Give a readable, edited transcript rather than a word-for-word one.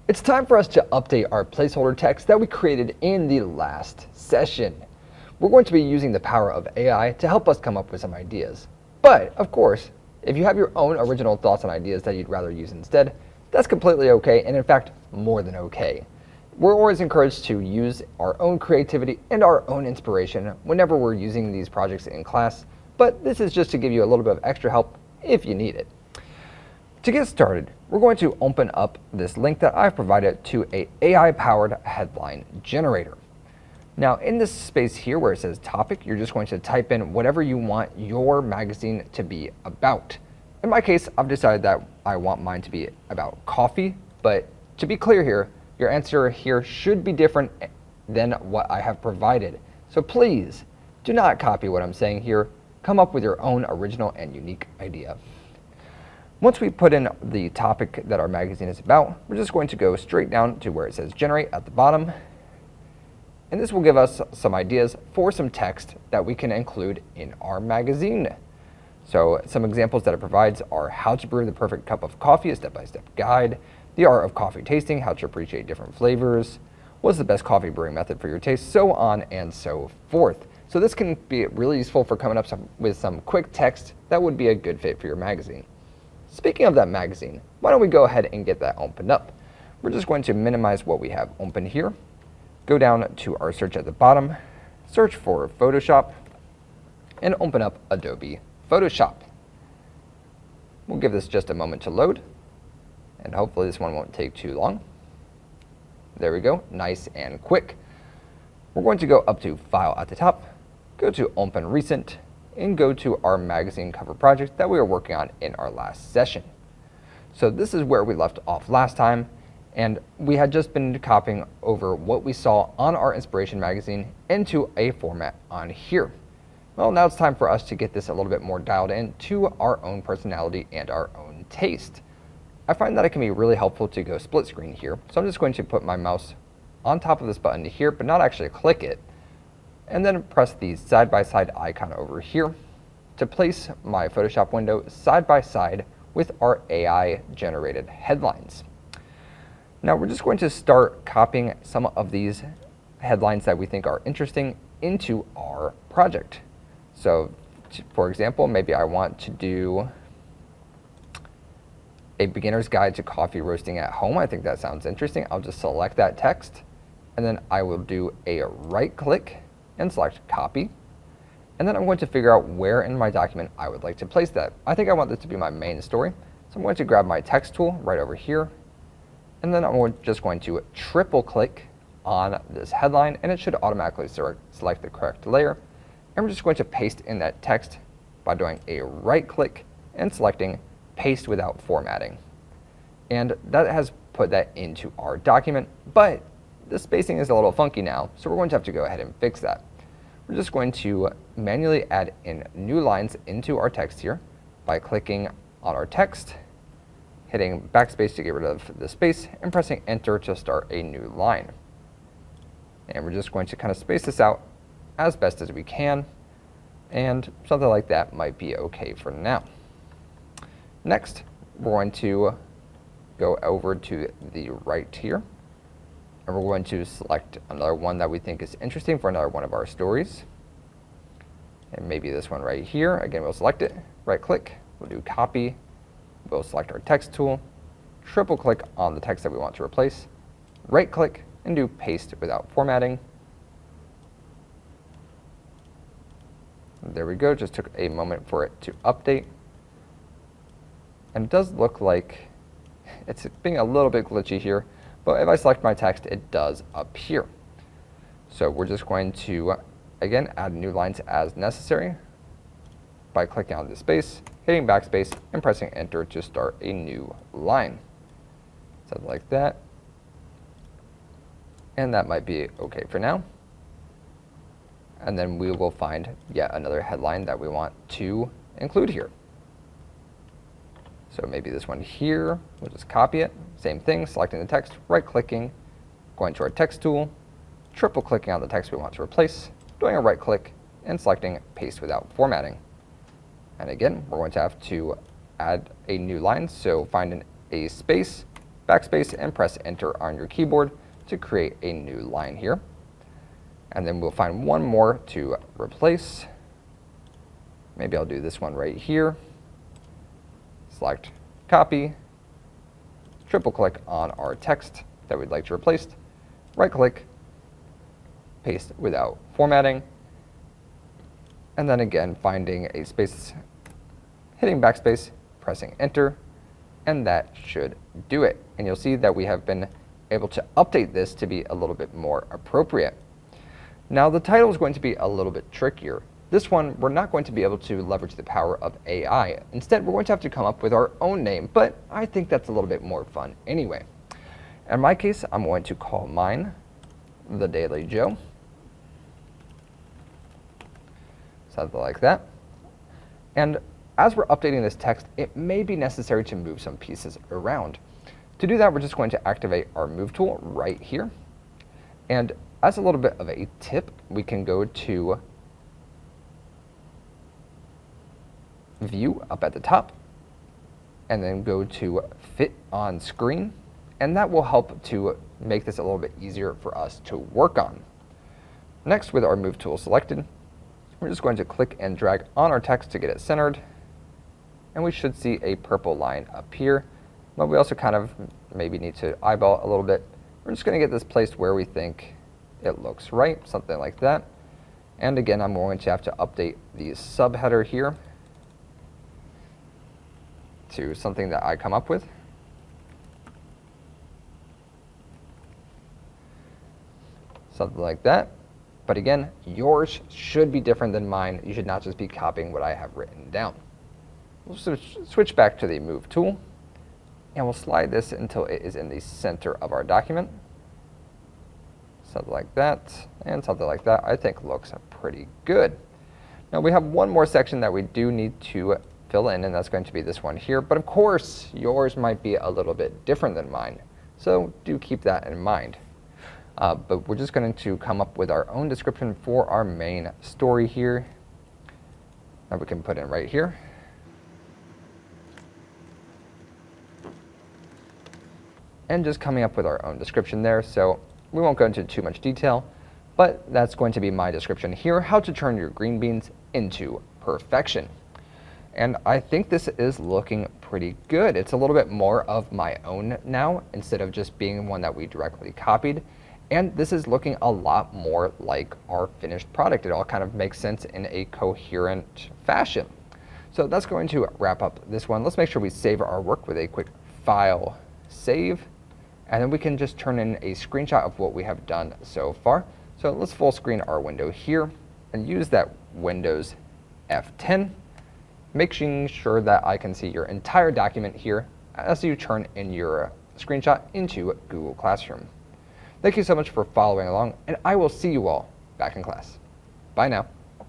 It's time for us to update our placeholder text that we created in the last session. We're going to be using the power of AI to help us come up with some ideas. But, of course, if you have your own original thoughts and ideas that you'd rather use instead, that's completely okay, and in fact, more than okay. We're always encouraged to use our own creativity and our own inspiration whenever we're using these projects in class, but this is just to give you a little bit of extra help if you need it. To get started, we're going to open up this link that I've provided to an AI-powered headline generator. Now, in this space here where it says topic, you're just going to type in whatever you want your magazine to be about. In my case, I've decided that I want mine to be about coffee, but to be clear here, your answer here should be different than what I have provided. So please, do not copy what I'm saying here. Come up with your own original and unique idea. Once we put in the topic that our magazine is about, we're just going to go straight down to where it says generate at the bottom. And this will give us some ideas for some text that we can include in our magazine. So some examples that it provides are how to brew the perfect cup of coffee, a step-by-step guide, the art of coffee tasting, how to appreciate different flavors, what's the best coffee brewing method for your taste, so on and so forth. So this can be really useful for coming up with some quick text that would be a good fit for your magazine. Speaking of that magazine, why don't we go ahead and get that opened up? We're just going to minimize what we have open here, go down to our search at the bottom, search for Photoshop, and open up Adobe Photoshop. We'll give this just a moment to load, and hopefully this one won't take too long. There we go, nice and quick. We're going to go up to File at the top, go to Open Recent, and go to our magazine cover project that we were working on in our last session. So this is where we left off last time, and we had just been copying over what we saw on our inspiration magazine into a format on here. Well, now it's time for us to get this a little bit more dialed in to our own personality and our own taste. I find that it can be really helpful to go split screen here, so I'm just going to put my mouse on top of this button here, but not actually click it, and then press the side-by-side icon over here to place my Photoshop window side by side with our AI-generated headlines. Now we're just going to start copying some of these headlines that we think are interesting into our project. So, for example, maybe I want to do a beginner's guide to coffee roasting at home. I think that sounds interesting. I'll just select that text, and then I will do a right click and select copy. And then I'm going to figure out where in my document I would like to place that. I think I want this to be my main story. So I'm going to grab my text tool right over here. And then I'm just going to triple click on this headline, and it should automatically select the correct layer. And we're just going to paste in that text by doing a right click and selecting paste without formatting. And that has put that into our document, but the spacing is a little funky now, so we're going to have to go ahead and fix that. We're just going to manually add in new lines into our text here by clicking on our text, hitting backspace to get rid of the space, and pressing enter to start a new line. And we're just going to kind of space this out as best as we can, and something like that might be okay for now. Next, we're going to go over to the right here, and we're going to select another one that we think is interesting for another one of our stories. And maybe this one right here. Again, we'll select it, right click, we'll do copy, we'll select our text tool, triple click on the text that we want to replace, right click, and do paste without formatting. There we go, just took a moment for it to update. And it does look like it's being a little bit glitchy here, but if I select my text, it does appear. So we're just going to, again, add new lines as necessary by clicking on the space, hitting backspace, and pressing enter to start a new line. Something like that. And that might be okay for now. And then we will find yet another headline that we want to include here. So maybe this one here, we'll just copy it. Same thing, selecting the text, right-clicking, going to our text tool, triple-clicking on the text we want to replace, doing a right-click, and selecting paste without formatting. And again, we're going to have to add a new line, so find a space, backspace and press enter on your keyboard to create a new line here. And then we'll find one more to replace. Maybe I'll do this one right here. Select copy, triple click on our text that we'd like to replace, right click, paste without formatting, and then again finding a space, hitting backspace, pressing enter, and that should do it. And you'll see that we have been able to update this to be a little bit more appropriate. Now the title is going to be a little bit trickier. This one, we're not going to be able to leverage the power of AI. Instead, we're going to have to come up with our own name, but I think that's a little bit more fun anyway. In my case, I'm going to call mine The Daily Joe. Something like that. And as we're updating this text, it may be necessary to move some pieces around. To do that, we're just going to activate our Move tool right here. And as a little bit of a tip, we can go to View up at the top, and then go to Fit on Screen, and that will help to make this a little bit easier for us to work on. Next, with our Move tool selected, we're just going to click and drag on our text to get it centered, and we should see a purple line up here, but we also kind of maybe need to eyeball it a little bit. We're just going to get this placed where we think it looks right, something like that. And again, I'm going to have to update the subheader here to something that I come up with. Something like that. But again, yours should be different than mine. You should not just be copying what I have written down. We'll switch back to the Move tool, and we'll slide this until it is in the center of our document. Something like that, and something like that, I think looks pretty good. Now we have one more section that we do need to fill in, and that's going to be this one here. But of course, yours might be a little bit different than mine, so do keep that in mind. But we're just going to come up with our own description for our main story here that we can put in right here. And just coming up with our own description there, so we won't go into too much detail, but that's going to be my description here, how to turn your green beans into perfection. And I think this is looking pretty good. It's a little bit more of my own now, instead of just being one that we directly copied. And this is looking a lot more like our finished product. It all kind of makes sense in a coherent fashion. So that's going to wrap up this one. Let's make sure we save our work with a quick File, Save, and then we can just turn in a screenshot of what we have done so far. So let's full screen our window here and use that Windows F10. Making sure that I can see your entire document here as you turn in your screenshot into Google Classroom. Thank you so much for following along, and I will see you all back in class. Bye now.